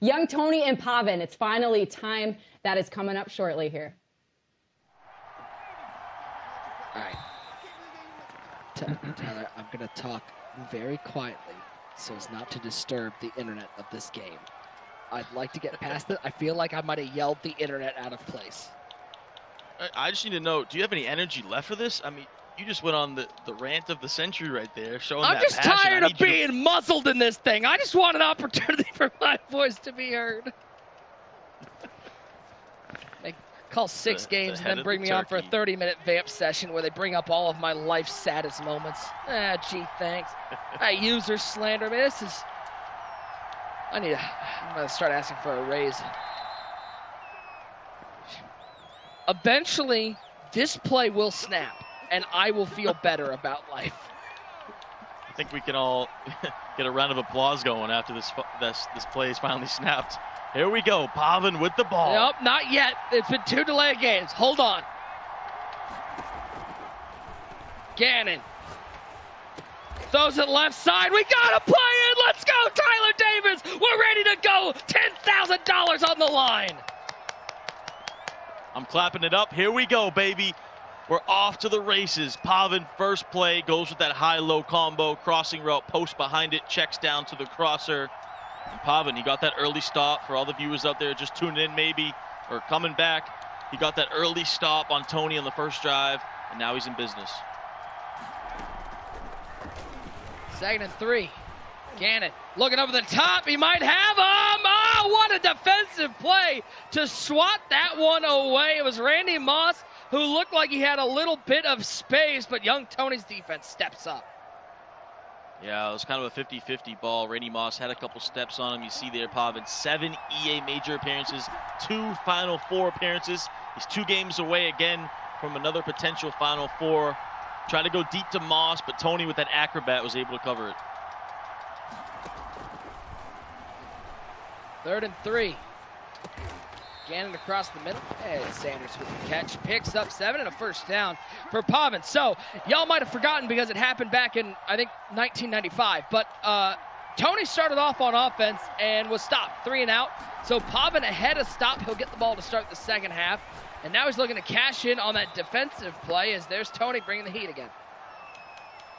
Young Tony and Pavan, it's finally time. That is coming up shortly here. All right. Tyler, I'm going to talk very quietly so as not to disturb the internet of this game. I'd like to get past it. I feel like I might have yelled the internet out of place. I just need to know, do you have any energy left for this? I mean, you just went on the rant of the century right there, showing that passion. I'm just tired of being muzzled in this thing. I just want an opportunity for my voice to be heard. They call 6 games and then bring me on for a 30-minute vamp session where they bring up all of my life's saddest moments. Gee, thanks. User slander. I mean, this is... I'm going to start asking for a raise. Eventually, this play will snap, and I will feel better about life. I think we can all get a round of applause going after this play is finally snapped. Here we go, Pavan with the ball. Nope, not yet. It's been 2 delayed games. Hold on. Gannon. Throws it left side. We got to play it. Let's go, Tyler Davis. We're ready to go. $10,000 on the line. I'm clapping it up. Here we go, baby. We're off to the races. Pavan, first play, goes with that high-low combo, crossing route, post behind it, checks down to the crosser. And Pavan, he got that early stop. For all the viewers out there just tuning in maybe, or coming back, he got that early stop on Tony on the first drive, and now he's in business. 2nd and 3. Gannon looking over the top. He might have him. Oh, what a defensive play to swat that one away. It was Randy Moss who looked like he had a little bit of space, but young Tony's defense steps up. Yeah, it was kind of a 50-50 ball. Randy Moss had a couple steps on him. You see there, Pavan, 7 EA major appearances, 2 Final Four appearances. He's 2 games away again from another potential Final Four. Tried to go deep to Moss, but Tony with that acrobat was able to cover it. 3rd and 3. Gannon across the middle. And Sanders with the catch. Picks up 7 and a first down for Pavan. So, y'all might have forgotten because it happened back in, I think, 1995. But Tony started off on offense and was stopped. 3 and out. So, Pavan ahead of stop. He'll get the ball to start the second half. And now he's looking to cash in on that defensive play as there's Tony bringing the heat again.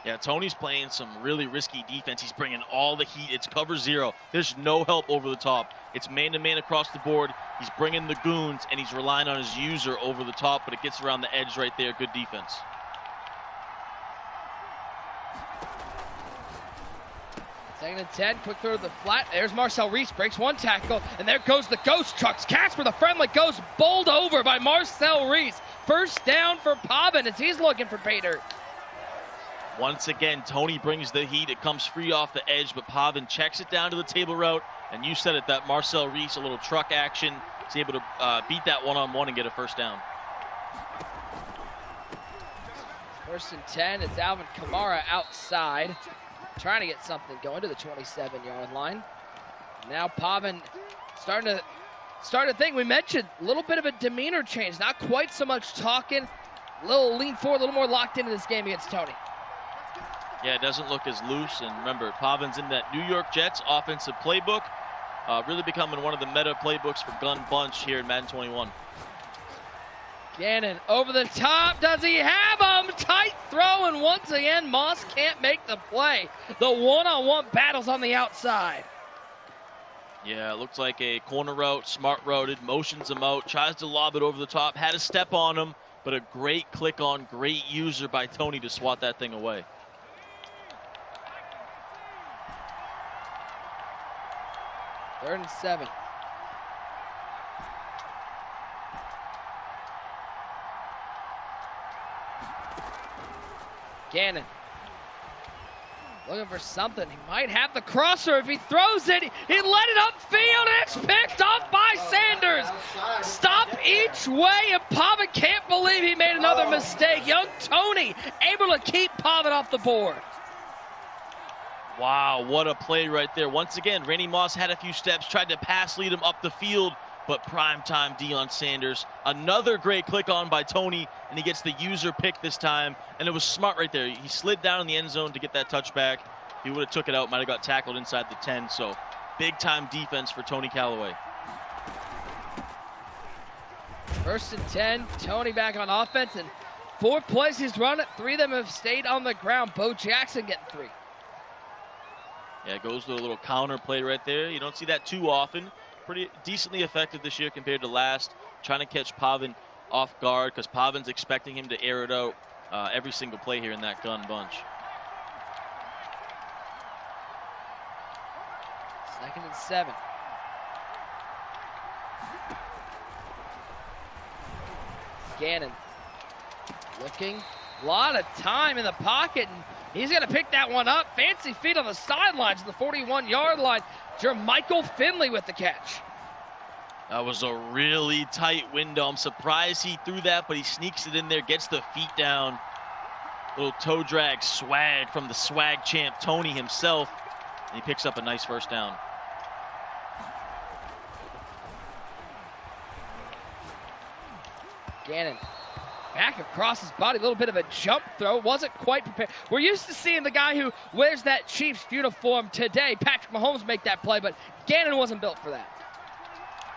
Yeah, Tony's playing some really risky defense. He's bringing all the heat. It's cover 0. There's no help over the top. It's man-to-man across the board. He's bringing the goons, and he's relying on his user over the top, but it gets around the edge right there. Good defense. Second and 10, quick throw to the flat. There's Marcel Reese, breaks 1 tackle, and there goes the ghost trucks. Casper, the friendly ghost, bowled over by Marcel Reese. First down for Pavan as he's looking for pay dirt. Once again, Tony brings the heat. It comes free off the edge, but Pavan checks it down to the table route. And you said it, that Marcel Reese, a little truck action. He's able to beat that one-on-one and get a first down. 1st and 10, it's Alvin Kamara outside, trying to get something going to the 27-yard line. Now Pavan starting to think. We mentioned a little bit of a demeanor change. Not quite so much talking. A little lean forward, a little more locked into this game against Tony. Yeah, it doesn't look as loose. And remember, Pavan's in that New York Jets offensive playbook. Really becoming one of the meta playbooks for Gun Bunch here in Madden 21. Gannon over the top. Does he have him? Tight throw, and once again, Moss can't make the play. The one-on-one battles on the outside. Yeah, it looks like a corner route, smart routed, motions him out, tries to lob it over the top, had a step on him, but a great click on, great user by Tony to swat that thing away. Third and 7. Gannon looking for something. He might have the crosser. If he throws it, he let it upfield, and it's picked off by Sanders. Stop each way, and Pavan can't believe he made another mistake. Young Tony able to keep Pavan off the board. Wow, what a play right there. Once again, Randy Moss had a few steps, tried to pass lead him up the field, but primetime Deion Sanders. Another great click on by Tony, and he gets the user pick this time, and it was smart right there. He slid down in the end zone to get that touchback. He would have took it out, might have got tackled inside the 10, so big time defense for Tony Callaway. 1st and 10, Tony back on offense, and 4 plays he's run it. 3 of them have stayed on the ground. Bo Jackson getting 3. Yeah, it goes to a little counter play right there. You don't see that too often. Pretty decently effective this year compared to last. Trying to catch Pavan off guard because Pavan's expecting him to air it out every single play here in that gun bunch. 2nd and 7. Gannon looking, a lot of time in the pocket, and he's going to pick that one up. Fancy feet on the sidelines of the 41-yard line. Jermichael Finley with the catch. That was a really tight window. I'm surprised he threw that, but he sneaks it in there, gets the feet down. Little toe drag swag from the swag champ, Tony himself, and he picks up a nice 1st down. Gannon back across his body, a little bit of a jump throw, wasn't quite prepared. We're used to seeing the guy who wears that Chiefs uniform today, Patrick Mahomes, make that play, but Gannon wasn't built for that.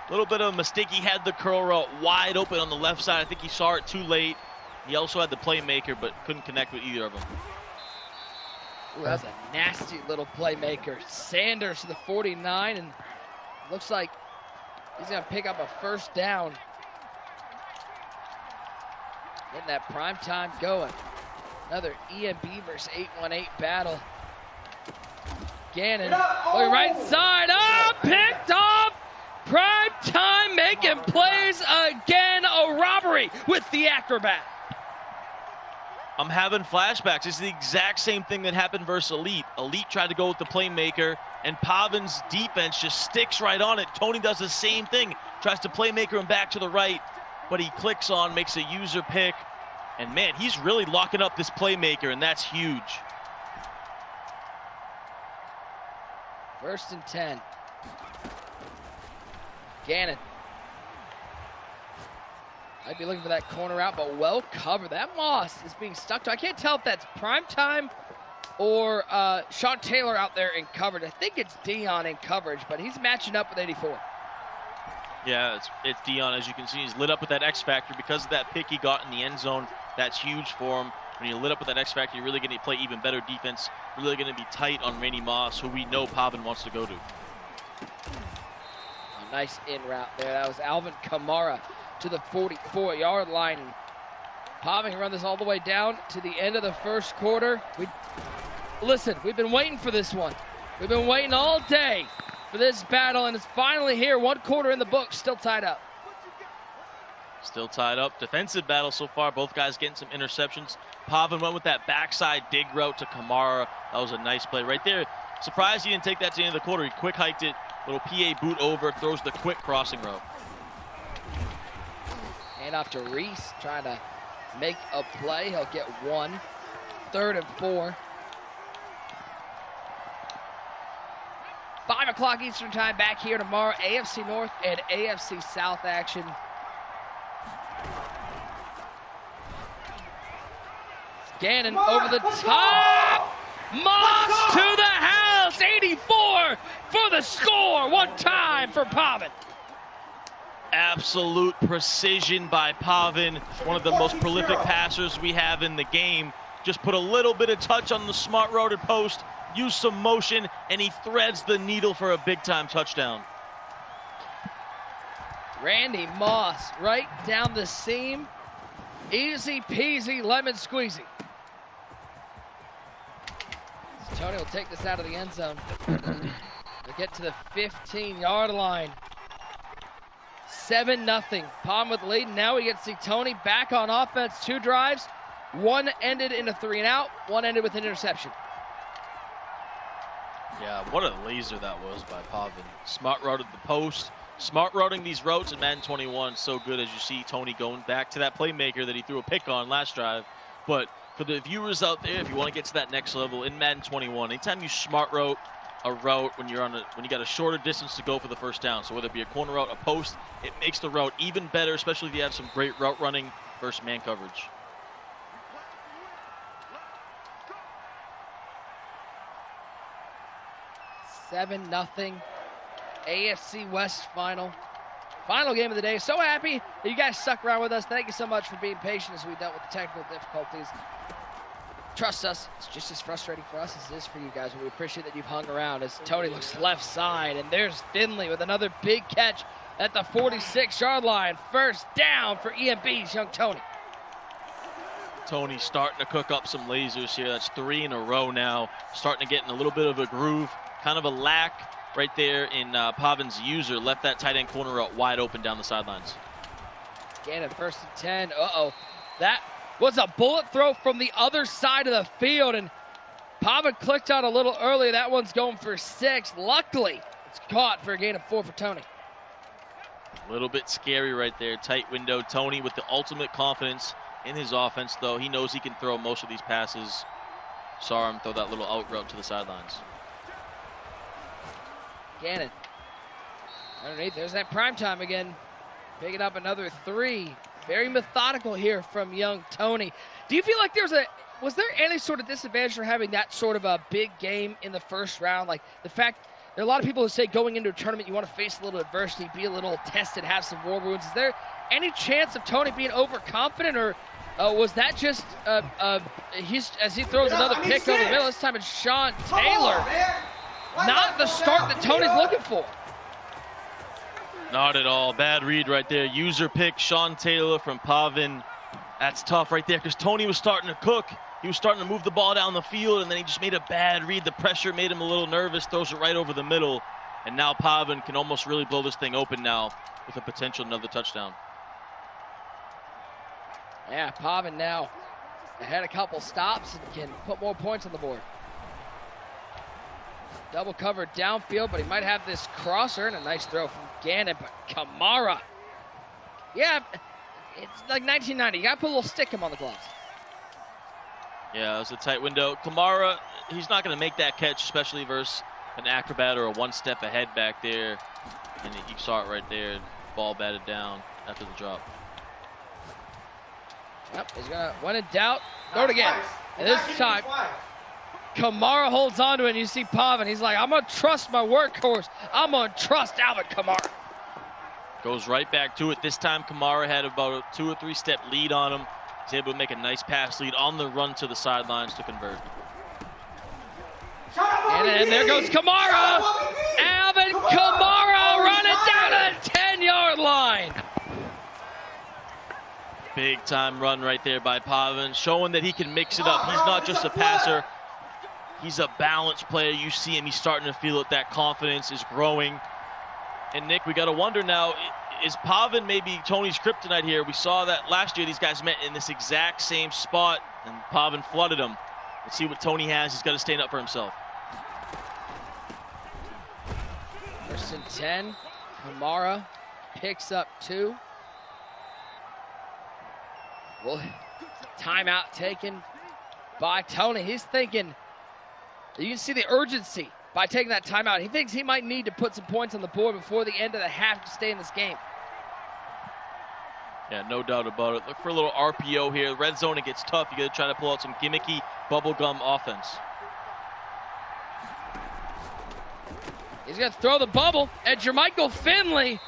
A little bit of a mistake. He had the curl route wide open on the left side. I think he saw it too late. He also had the playmaker, but couldn't connect with either of them. Ooh, that's a nasty little playmaker. Sanders to the 49, and looks like he's going to pick up a 1st down. Getting that prime time going. Another EMB versus 818 battle. Gannon, going right side, picked off. Prime time making plays again. A robbery with the acrobat. I'm having flashbacks. It's the exact same thing that happened versus Elite. Elite tried to go with the playmaker, and Pavan's defense just sticks right on it. Tony does the same thing. Tries to playmaker him back to the right, but he clicks on, makes a user pick. And man, he's really locking up this playmaker, and that's huge. 1st and 10. Gannon. I'd be looking for that corner out, but well covered. That Moss is being stuck to. I can't tell if that's prime time or Sean Taylor out there in coverage. I think it's Dion in coverage, but he's matching up with 84. Yeah, it's Dion. As you can see, he's lit up with that X factor because of that pick he got in the end zone. That's huge for him. When you're lit up with that X factor, you're really going to play even better defense. Really going to be tight on Randy Moss, who we know Pavan wants to go to. A nice in route there. That was Alvin Kamara to the 44-yard line. And Pavan can run this all the way down to the end of the 1st quarter. Listen, we've been waiting for this one. We've been waiting all day for this battle, and it's finally here. 1 quarter in the books, still tied up. Still tied up. Defensive battle so far. Both guys getting some interceptions. Pavan went with that backside dig route to Kamara. That was a nice play right there. Surprised he didn't take that to the end of the quarter. He quick hiked it. Little PA boot over. Throws the quick crossing route. Hand off to Reese, trying to make a play. He'll get 1. 3rd and 4. 5 o'clock Eastern time back here tomorrow. AFC North and AFC South action. Gannon over the top. Moss to the house. 84 for the score. 1 time for Pavan. Absolute precision by Pavan. One of the most prolific passers we have in the game. Just put a little bit of touch on the smart routed post. Use some motion, and he threads the needle for a big-time touchdown. Randy Moss right down the seam. Easy peasy lemon squeezy. So Tony will take this out of the end zone. They'll get to the 15-yard line. 7-0. Pavan with the lead. Now we get to see Tony back on offense. 2 drives. 1 ended in a 3-and-out. 1 ended with an interception. Yeah, what a laser that was by Pavan. Smart routed the post. Smart routing these routes in Madden 21 so good, as you see Tony going back to that playmaker that he threw a pick on last drive. But for the viewers out there, if you want to get to that next level in Madden 21, anytime you smart route a route when you got a shorter distance to go for the 1st down, so whether it be a corner route, a post, it makes the route even better, especially if you have some great route running versus man coverage. 7-0. AFC West final game of the day. So happy that you guys stuck around with us. Thank you so much for being patient as we dealt with the technical difficulties. Trust us, it's just as frustrating for us as it is for you guys. We appreciate that you've hung around as Tony looks left side, and there's Finley with another big catch at the 46-yard line. First down for EMB's young Tony. Tony starting to cook up some lasers here. That's 3 in a row now. Starting to get in a little bit of a groove. Kind of a lack right there in Pavan's user. Left that tight end corner out wide open down the sidelines. Gannon, 1st and 10. Uh-oh. That was a bullet throw from the other side of the field, and Pavan clicked on a little earlier. That one's going for 6. Luckily, it's caught for a gain of 4 for Tony. A little bit scary right there. Tight window. Tony with the ultimate confidence in his offense, though. He knows he can throw most of these passes. Saw him throw that little out route to the sidelines. Gannon. Underneath, there's that prime time again. Picking up another 3. Very methodical here from young Tony. Do you feel like was there any sort of disadvantage for having that sort of a big game in the first round? Like the fact, there are a lot of people who say going into a tournament you want to face a little adversity, be a little tested, have some war wounds. Is there any chance of Tony being overconfident, or was that just as he throws another pick over the middle? This time it's Sean Taylor. Not the start that Tony's looking for. Not at all. Bad read right there. User pick, Sean Taylor from Pavan. That's tough right there because Tony was starting to cook. He was starting to move the ball down the field, and then he just made a bad read. The pressure made him a little nervous, throws it right over the middle. And now Pavan can almost really blow this thing open now with a potential another touchdown. Yeah, Pavan now had a couple stops and can put more points on the board. Double covered downfield, but he might have this crosser, and a nice throw from Gannon, but Kamara. Yeah, it's like 1990. You got to put a little stick on the gloves. Yeah, it was a tight window. Kamara, he's not going to make that catch, especially versus an acrobat or a one step ahead back there. And you saw it right there. Ball batted down after the drop. Yep, he's going to, when in doubt, throw it again. And this time, Kamara holds on to it, and you see Pavan. He's like, I'm going to trust my workhorse. I'm going to trust Alvin Kamara. Goes right back to it. This time, Kamara had about a 2 or 3 step lead on him. He's able to make a nice pass lead on the run to the sidelines to convert. And there goes Kamara. Alvin Kamara running down the 10-yard line. Big time run right there by Pavan, showing that he can mix it up. He's not just a passer. He's a balanced player. You see him, he's starting to feel it. That confidence is growing. And Nick, we got to wonder now, is Pavan maybe Tony's kryptonite here? We saw that last year these guys met in this exact same spot, and Pavan flooded him. Let's see what Tony has. He's got to stand up for himself. 1st and 10. Kamara picks up 2. Well, timeout taken by Tony. He's thinking, you can see the urgency by taking that timeout. He thinks he might need to put some points on the board before the end of the half to stay in this game. Yeah, no doubt about it. Look for a little RPO here. Red zone, it gets tough. You got to try to pull out some gimmicky bubblegum offense. He's going to throw the bubble at Jermichael Finley.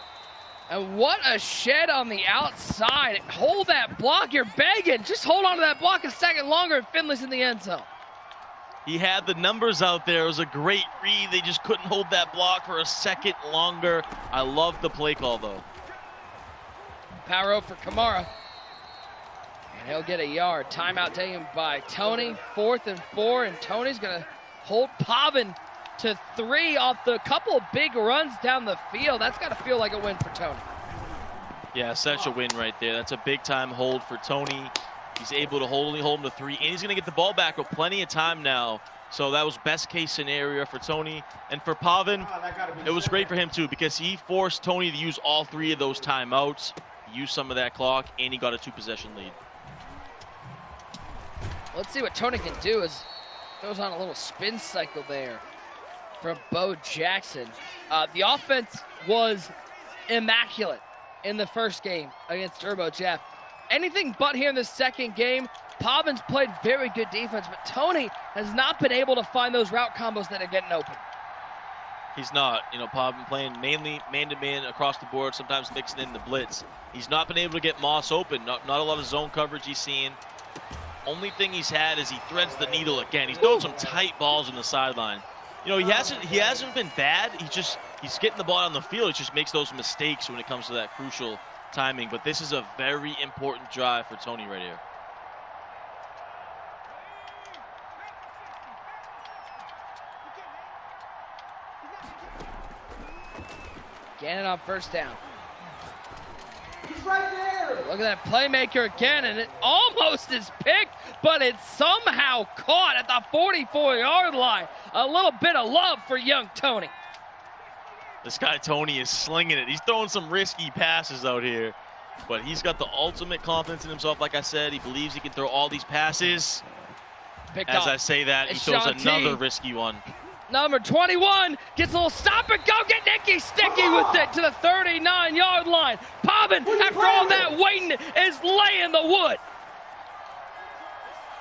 And what a shed on the outside. Hold that block. You're begging. Just hold on to that block a second longer, and Finley's in the end zone. He had the numbers out there. It was a great read. They just couldn't hold that block for a second longer. I love the play call, though. Power out for Kamara. And he'll get a yard. Timeout taken by Tony. 4th and 4, and Tony's going to hold Pavan to 3 off the couple of big runs down the field. That's got to feel like a win for Tony. Yeah, such a win right there. That's a big-time hold for Tony. He's able to only hold him to 3, and he's going to get the ball back with plenty of time now. So that was best-case scenario for Tony. And for Pavan, it was great for him, too, because he forced Tony to use all 3 of those timeouts, use some of that clock, and he got a 2-possession lead. Let's see what Tony can do as goes on a little spin cycle there from Bo Jackson. The offense was immaculate in the first game against Turbo Jeff. Anything but here in the second game. Pavan's played very good defense, but Tony has not been able to find those route combos that are getting open. He's not. You know, Pavan playing mainly man-to-man across the board, sometimes mixing in the blitz. He's not been able to get Moss open. Not a lot of zone coverage he's seeing. Only thing he's had is he threads the needle again. He's throwing some tight balls on the sideline. You know, he hasn't been bad. He's getting the ball on the field. He just makes those mistakes when it comes to that crucial timing. But this is a very important drive for Tony right here. Gannon on first down. He's right there. Look at that playmaker again, and it almost is picked, but it's somehow caught at the 44-yard line. A little bit of love for young Tony. This guy Tony is slinging it. He's throwing some risky passes out here, but he's got the ultimate confidence in himself. Like I said, he believes he can throw all these passes. Picked As off. I say that, he It's throws Sean T. another risky one. Number 21 gets a little stop and go, get Nicky Sticky with it to the 39-yard line. Pavan, after all that waiting, is laying the wood.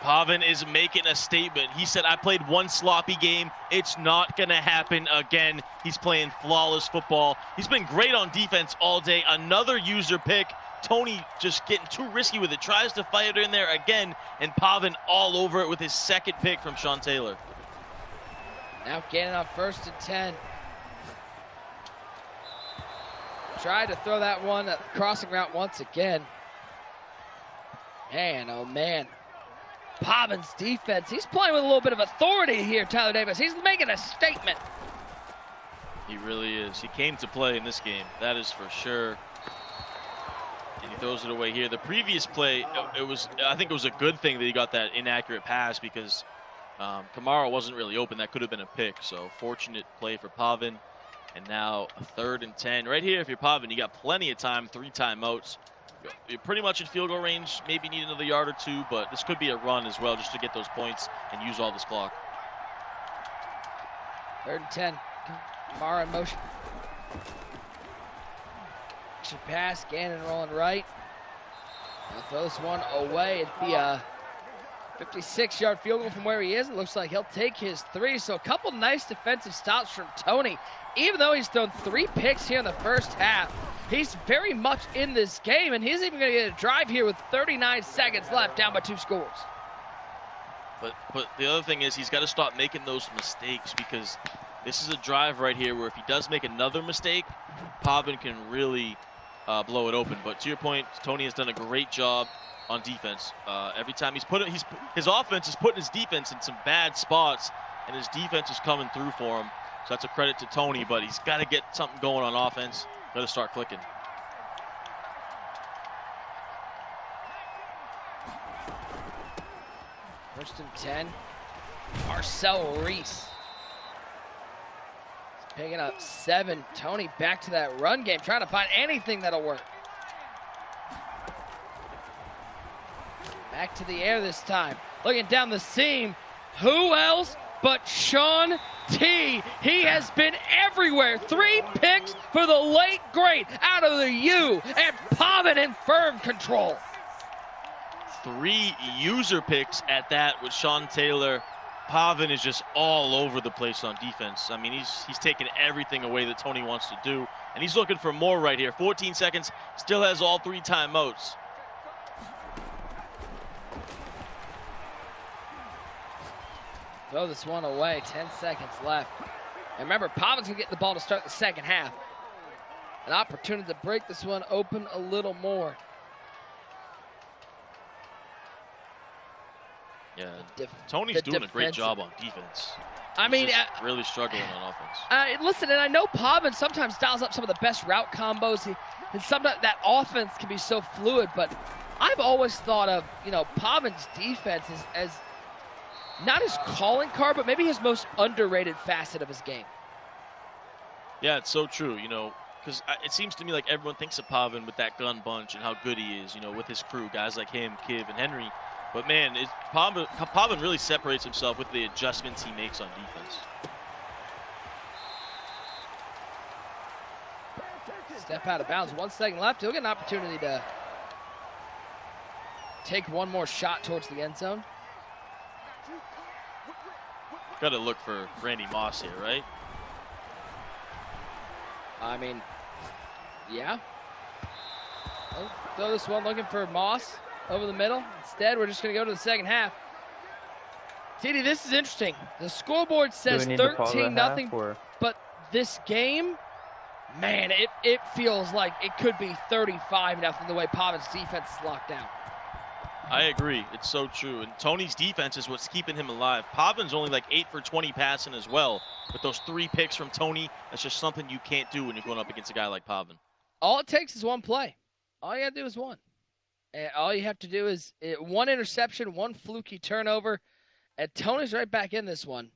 Pavan is making a statement. He said, I played one sloppy game. It's not going to happen again. He's playing flawless football. He's been great on defense all day. Another user pick. Tony just getting too risky with it. Tries to fight it in there again, and Pavan all over it with his second pick from Sean Taylor. Now Gannon on 1st and 10. Tried to throw that one at the crossing route once again. Man, oh man. Pavan's defense, he's playing with a little bit of authority here, Tyler Davis. He's making a statement. He really is. He came to play in this game. That is for sure. And he throws it away here. The previous play, I think it was a good thing that he got that inaccurate pass because Kamara wasn't really open. That could have been a pick. So fortunate play for Pavan. And now a 3rd and 10. Right here, if you're Pavan, you got plenty of time, 3 timeouts. You're pretty much in field goal range. Maybe need another yard or 2, but this could be a run as well just to get those points and use all this clock. 3rd and 10. Kamara in motion. Action pass, Gannon rolling right. He'll throw this one away. It'd be a 56-yard field goal from where he is. It looks like he'll take his 3. So a couple nice defensive stops from Tony. Even though he's thrown 3 picks here in the first half, he's very much in this game, and he's even going to get a drive here with 39 seconds left, down by 2 scores. But the other thing is he's got to stop making those mistakes because this is a drive right here where if he does make another mistake, Pavan can really blow it open. But to your point, Tony has done a great job on defense. Every time his offense is putting his defense in some bad spots, and his defense is coming through for him. So that's a credit to Tony, but he's got to get something going on offense. Got to start clicking. First and 10. Marcel Reese. He's picking up 7. Tony back to that run game, trying to find anything that'll work. Back to the air this time. Looking down the seam. Who else but Sean T? He has been everywhere. 3 picks for the late great out of the U, and Pavan in firm control. 3 user picks at that with Sean Taylor. Pavan is just all over the place on defense. I mean, he's taking everything away that Tony wants to do, and he's looking for more right here. 14 seconds, still has all 3 timeouts. Throw this one away, 10 seconds left. And remember, Pavan's gonna get the ball to start the second half. An opportunity to break this one open a little more. Yeah, Tony's doing a great job on defense. I mean, He's just really struggling on offense. Listen, and I know Pavan sometimes dials up some of the best route combos, and sometimes that offense can be so fluid, but I've always thought of, Pavan's defense as not his calling card, but maybe his most underrated facet of his game. Yeah, it's so true, because it seems to me like everyone thinks of Pavan with that gun bunch and how good he is, with his crew, guys like him, Kiv, and Henry. But man, Pavan really separates himself with the adjustments he makes on defense. Step out of bounds, 1 second left. He'll get an opportunity to take one more shot towards the end zone. Got to look for Randy Moss here, right? I mean, yeah. I'll throw this one looking for Moss over the middle. Instead, we're just going to go to the second half. TD, this is interesting. The scoreboard says 13-0, but this game, man, it feels like it could be 35-0 the way Pavan's defense is locked down. I agree. It's so true. And Tony's defense is what's keeping him alive. Pavan's only like 8 for 20 passing as well. But those 3 picks from Tony, that's just something you can't do when you're going up against a guy like Pavan. All it takes is one play. All you got to do is one. And all you have to do is one interception, one fluky turnover. And Tony's right back in this one.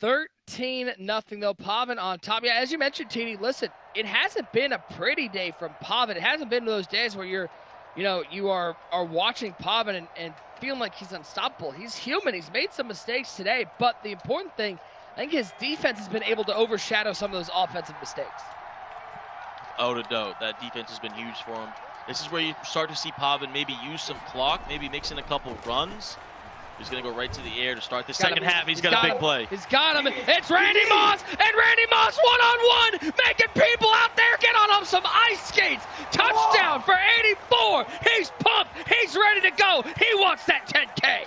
13-0 though. Pavan on top. Yeah, as you mentioned, TD, listen, it hasn't been a pretty day from Pavan. It hasn't been those days where you are watching Pavan and feeling like he's unstoppable. He's human. He's made some mistakes today. But the important thing, I think his defense has been able to overshadow some of those offensive mistakes. Oh, no doubt. That defense has been huge for him. This is where you start to see Pavan maybe use some clock, maybe mix in a couple runs. He's going to go right to the air to start the second half. He's got a big play. He's got him. It's Randy Moss, and Randy Moss one-on-one, making people out there get on some ice skates. Touchdown for 84. He's pumped. He's ready to go. He wants that 10K.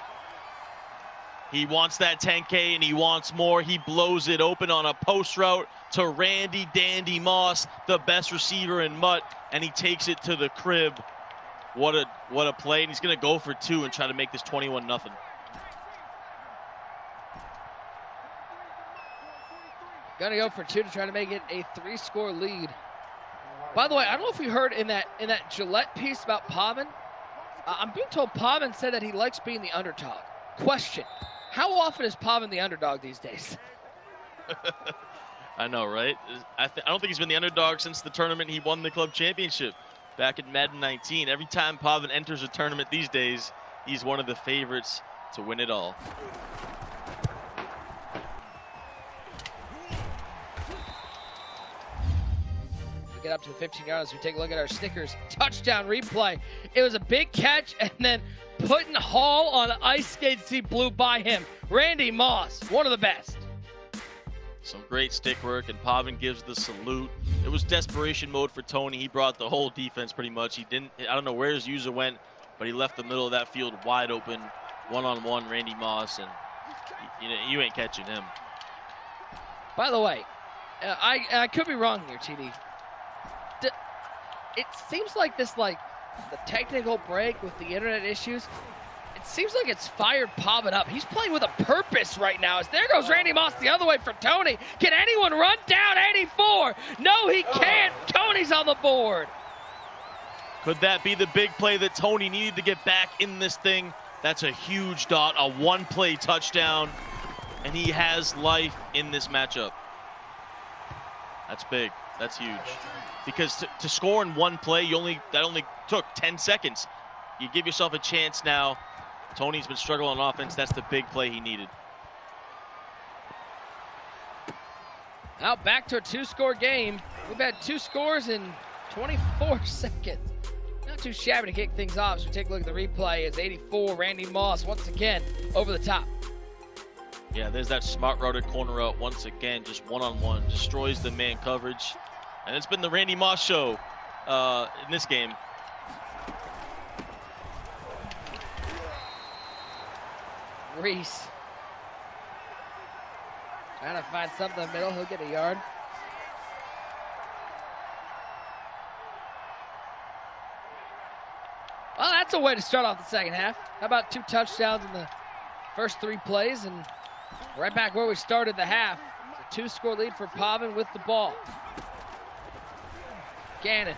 He wants that 10K, and he wants more. He blows it open on a post route to Randy Dandy Moss, the best receiver in Mutt, and he takes it to the crib. What a play, and he's going to go for 2 and try to make this 21-0. Gonna go for 2 to try to make it a 3-score lead. By the way, I don't know if you heard in that Gillette piece about Pavan. I'm being told Pavan said that he likes being the underdog. Question: how often is Pavan the underdog these days? I know, right? I don't think he's been the underdog since the tournament he won the club championship back in Madden 19. Every time Pavan enters a tournament these days, he's one of the favorites to win it all. Get up to the 15 yards. We take a look at our stickers. Touchdown replay. It was a big catch, and then putting Hall on ice skates, he blew by him. Randy Moss, one of the best. Some great stick work, and Pavan gives the salute. It was desperation mode for Tony. He brought the whole defense pretty much. I don't know where his user went, but he left the middle of that field wide open. One-on-one, Randy Moss, and you ain't catching him. By the way, I could be wrong here, TD. It seems like the technical break with the internet issues, it seems like it's fired Pavan up. He's playing with a purpose right now. As there goes Randy Moss the other way for Tony. Can anyone run down 84? No, he can't. Tony's on the board. Could that be the big play that Tony needed to get back in this thing? That's a huge dot, a one-play touchdown, and he has life in this matchup. That's big. That's huge. Because to score in one play, that only took 10 seconds. You give yourself a chance now. Tony's been struggling on offense. That's the big play he needed. Now back to a 2-score game. We've had 2 scores in 24 seconds. Not too shabby to kick things off. So we take a look at the replay. It's 84, Randy Moss once again over the top. Yeah, there's that smart routed corner out once again. Just one-on-one. Destroys the man coverage. And it's been the Randy Moss show in this game. Reese. Trying to find something in the middle. He'll get a yard. Well, that's a way to start off the second half. How about 2 touchdowns in the first 3 plays, and right back where we started the half. It's a 2-score lead for Pavan with the ball. Gannon.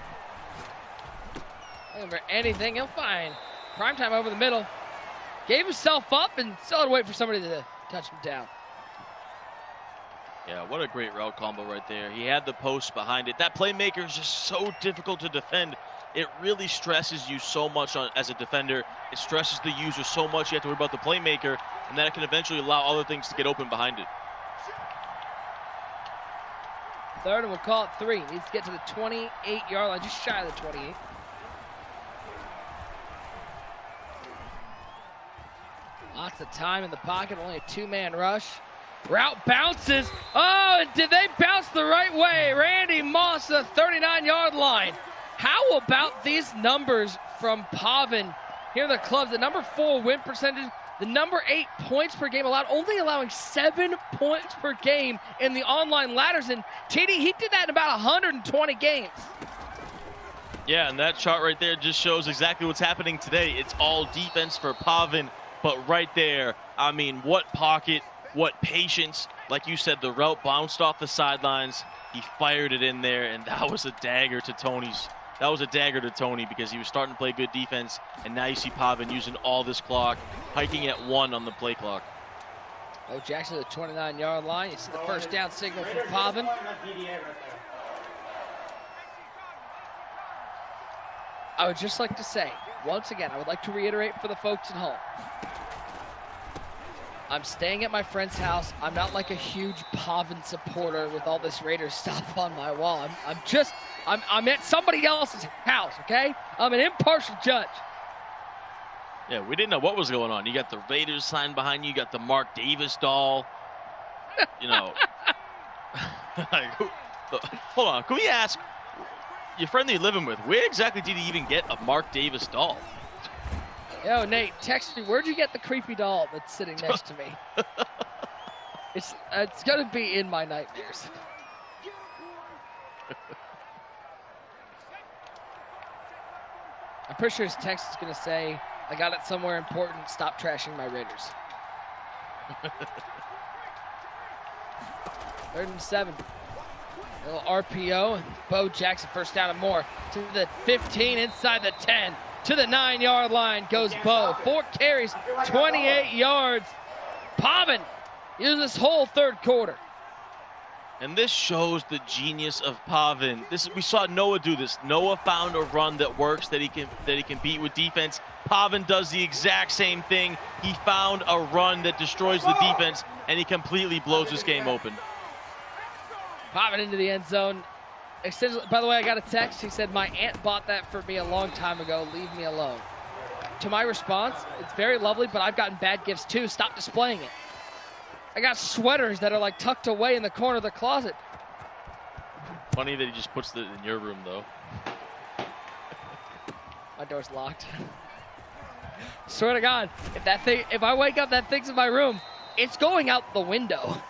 Looking for anything he'll find. Primetime over the middle. Gave himself up and still had to wait for somebody to touch him down. Yeah, what a great route combo right there. He had the post behind it. That playmaker is just so difficult to defend. It really stresses you so much as a defender. It stresses the user so much you have to worry about the playmaker, and that it can eventually allow other things to get open behind it. Third, and we'll call it 3. Needs to get to the 28-yard line, just shy of the 28. Lots of time in the pocket, only a 2-man rush. Route bounces. Oh, and did they bounce the right way? Randy Moss, the 39-yard line. How about these numbers from Pavan? Here are the clubs. The number 4 win percentage, the number 8 points per game allowed, only allowing 7 points per game in the online ladders. And TD, he did that in about 120 games. Yeah, and that chart right there just shows exactly what's happening today. It's all defense for Pavan, but right there, I mean, what pocket, what patience. Like you said, the route bounced off the sidelines. He fired it in there, and that was a dagger to Tony's. That was a dagger to Tony because he was starting to play good defense, and now you see Pavan using all this clock, hiking at 1 on the play clock. Oh, Jackson, the 29-yard line. You see the first down signal from Pavan. I would just like to say, once again, I would like to reiterate for the folks at home. I'm staying at my friend's house. I'm not like a huge Pavan supporter with all this Raiders stuff on my wall. I'm at somebody else's house, okay? I'm an impartial judge. Yeah, we didn't know what was going on. You got the Raiders sign behind you. You got the Mark Davis doll. You know. Like, hold on. Can we ask your friend that you're living with, where exactly did he even get a Mark Davis doll? Yo, Nate, text me. Where'd you get the creepy doll that's sitting next to me? It's going to be in my nightmares. I'm pretty sure his text is going to say, I got it somewhere important. Stop trashing my Raiders. 3rd and 7. A little RPO, and Bo Jackson first down and more. To the 15, inside the 10. To the 9-yard line goes Bo. 4 carries, 28 yards. Pavan uses this whole third quarter. And this shows the genius of Pavan. We saw Noah do this. Noah found a run that works, that he can beat with defense. Pavan does the exact same thing. He found a run that destroys the defense, and he completely blows this game open. Pavan into the end zone. By the way, I got a text. He said, my aunt bought that for me a long time ago. Leave me alone. To my response, it's very lovely, but I've gotten bad gifts too. Stop displaying it. I got sweaters that are like tucked away in the corner of the closet. Funny that he just puts it in your room, though. My door's locked. Swear to God, if I wake up, that thing's in my room, it's going out the window.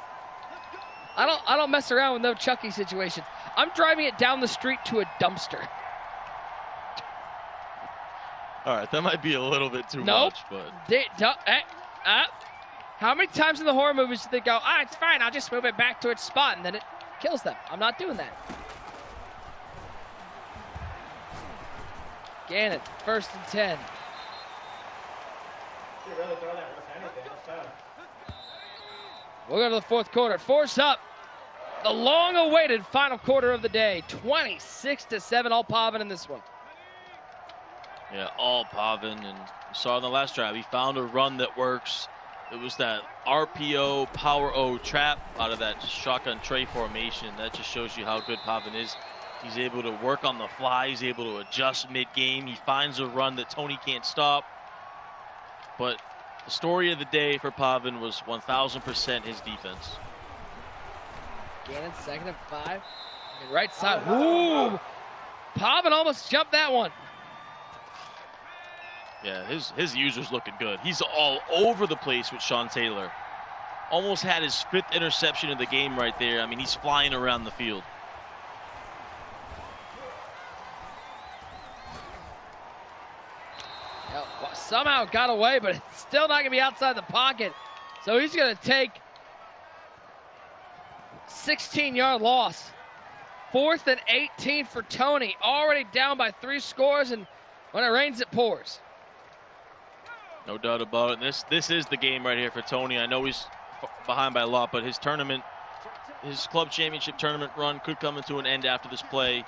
I don't mess around with no Chucky situations. I'm driving it down the street to a dumpster. All right, that might be a little bit too nope. much, but. How many times in the horror movies do they go, it's fine, I'll just move it back to its spot, and then it kills them? I'm not doing that. Gannon, 1st and 10. We'll go to the 4th quarter. Force up. The long-awaited final quarter of the day. 26-7, all Pavan in this one. Yeah, all Pavan, and you saw in the last drive, he found a run that works. It was that RPO power O trap out of that shotgun tray formation. That just shows you how good Pavan is. He's able to work on the fly. He's able to adjust mid-game. He finds a run that Tony can't stop. But the story of the day for Pavan was 1,000% his defense. Gannon, 2nd and 5. Right side. Ooh! Pavan almost jumped that one. Yeah, his user's looking good. He's all over the place with Sean Taylor. Almost had his 5th interception of the game right there. I mean, he's flying around the field. Somehow got away, but it's still not going to be outside the pocket. So he's going to take 16-yard loss. 4th and 18 for Tony. Already down by 3 scores, and when it rains, it pours. No doubt about it. This is the game right here for Tony. I know he's behind by a lot, but his club championship tournament run could come into an end after this play.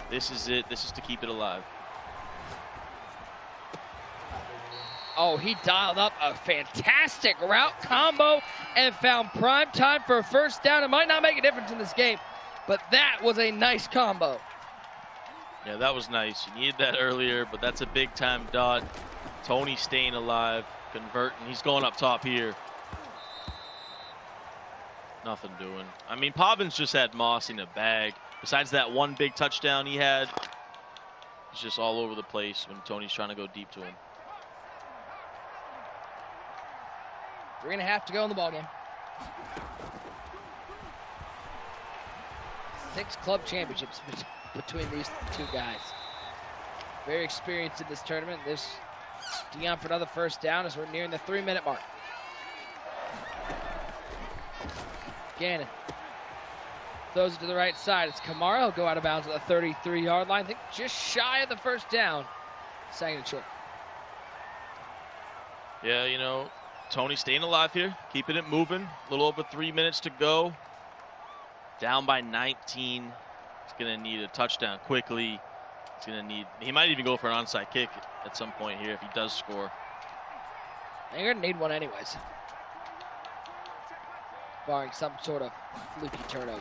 This is it. This is to keep it alive. Oh, he dialed up a fantastic route combo and found prime time for a first down. It might not make a difference in this game, but that was a nice combo. Yeah, that was nice. You needed that earlier, but that's a big-time dot. Tony staying alive, converting. He's going up top here. Nothing doing. I mean, Pavan's just had Moss in a bag. Besides that one big touchdown he had, he's just all over the place when Tony's trying to go deep to him. 3.5 to go in the ballgame. 6 club championships between these two guys. Very experienced in this tournament. This Dion for another first down as we're nearing the 3-minute mark. Gannon throws it to the right side. It's Kamara. He'll go out of bounds at the 33-yard line. I think just shy of the first down. Second and short. Yeah, you know, Tony staying alive here, keeping it moving. A little over 3 minutes to go. Down by 19. He's going to need a touchdown quickly. He's going to need, he might even go for an onside kick at some point here if he does score. They're going to need one anyways, barring some sort of fluky turnover.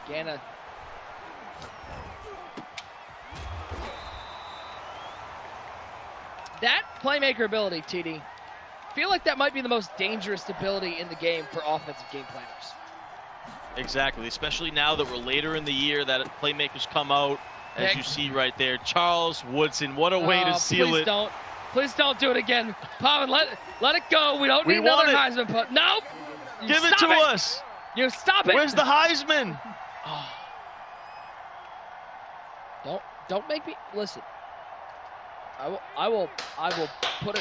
Ganna. That playmaker ability, TD, I feel like that might be the most dangerous ability in the game for offensive game planners. Exactly, especially now that we're later in the year, that playmakers come out, as you see right there. Charles Woodson, what a way to seal it. Please don't do it again. Pavan, let it go. We don't need another Heisman put. Nope. Give it to us. You stop it. Where's the Heisman? Oh. Don't make me listen. I will put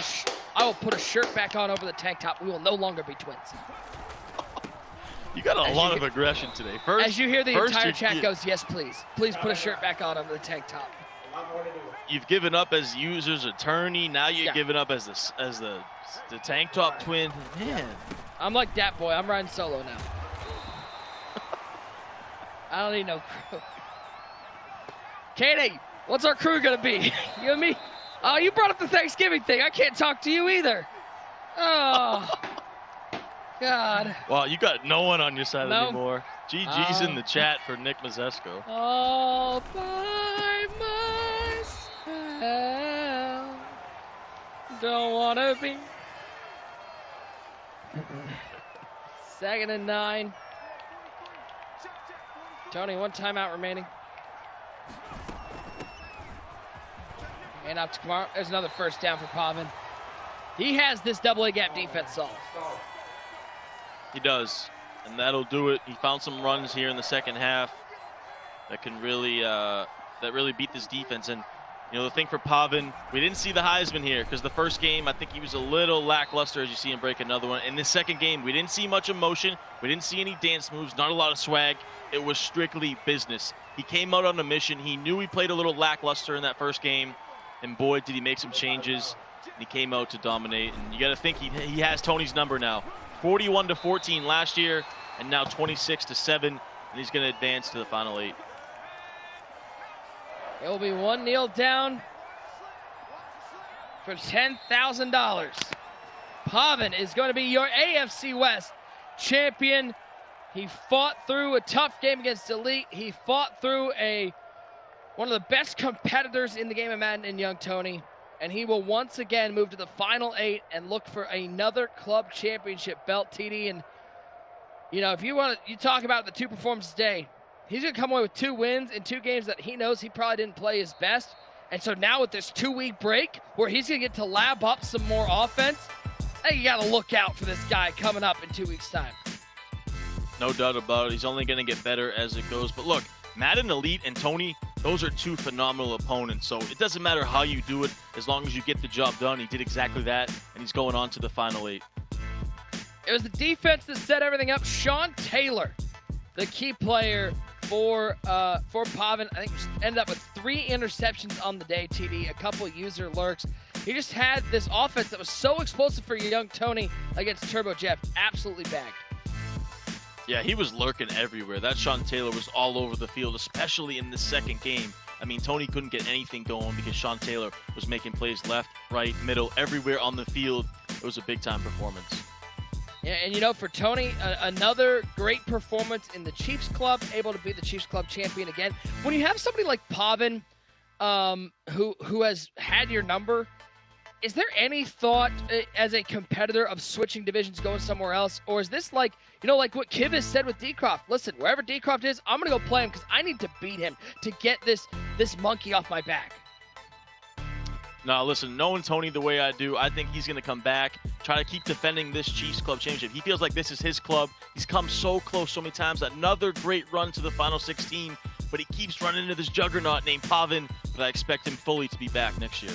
a shirt back on over the tank top. We will no longer be twins. You got a lot of aggression today. First, as you hear the entire chat goes, yes, please. Please put a shirt back on over the tank top. You've given up as user's attorney. Now you're giving up as the tank top twin. Man, I'm like that boy. I'm riding solo now. I don't need no crew. Katie, what's our crew gonna be? You and me? Oh, you brought up the Thanksgiving thing. I can't talk to you either. Oh. God. Wow, you got no one on your side anymore. GG's in the chat for Nick Mazesco. All by myself. Don't want to be. 2nd and 9. Tony, 1 timeout remaining. And up to Kamara. There's another first down for Pavan. He has this double-A gap defense solved. He does, and that'll do it. He found some runs here in the second half that can really beat this defense. And you know, the thing for Pavan, we didn't see the Heisman here because the first game I think he was a little lackluster, as you see him break another one. In this second game, we didn't see much emotion. We didn't see any dance moves, not a lot of swag. It was strictly business. He came out on a mission. He knew he played a little lackluster in that first game, and boy, did he make some changes. And he came out to dominate. And you got to think he has Tony's number now. 41-14 last year, and now 26-7, and he's going to advance to the final 8. It will be one kneel down for $10,000. Pavan is going to be your AFC West champion. He fought through a tough game against Elite. He fought through one of the best competitors in the game of Madden in Young Tony. And he will once again move to the final 8 and look for another club championship belt, TD. And, you know, if you talk about the 2 performances today, he's going to come away with 2 wins in 2 games that he knows he probably didn't play his best. And so now with this 2-week break where he's going to get to lab up some more offense, hey, you got to look out for this guy coming up in 2 weeks' time. No doubt about it. He's only going to get better as it goes. But look, Madden Elite and Tony, those are 2 phenomenal opponents. So it doesn't matter how you do it, as long as you get the job done. He did exactly that, and he's going on to the final 8. It was the defense that set everything up. Sean Taylor, the key player for Pavan, I think ended up with 3 interceptions on the day, TD, a couple user lurks. He just had this offense that was so explosive for young Tony against Turbo Jeff. Absolutely bagged. Yeah, he was lurking everywhere. That Sean Taylor was all over the field, especially in the second game. I mean, Tony couldn't get anything going because Sean Taylor was making plays left, right, middle, everywhere on the field. It was a big-time performance. Yeah, and you know, for Tony, another great performance in the Chiefs Club, able to be the Chiefs Club champion again. When you have somebody like Pavan, who has had your number, Is there any thought as a competitor of switching divisions, going somewhere else? Or is this like, like what Kiv has said with Decroft? Listen, wherever Decroft is, I'm going to go play him because I need to beat him to get this monkey off my back. No, listen, knowing Tony the way I do, I think he's going to come back, try to keep defending this Chiefs Club championship. He feels like this is his club. He's come so close so many times. Another great run to the Final 16, but he keeps running into this juggernaut named Pavan, but I expect him fully to be back next year.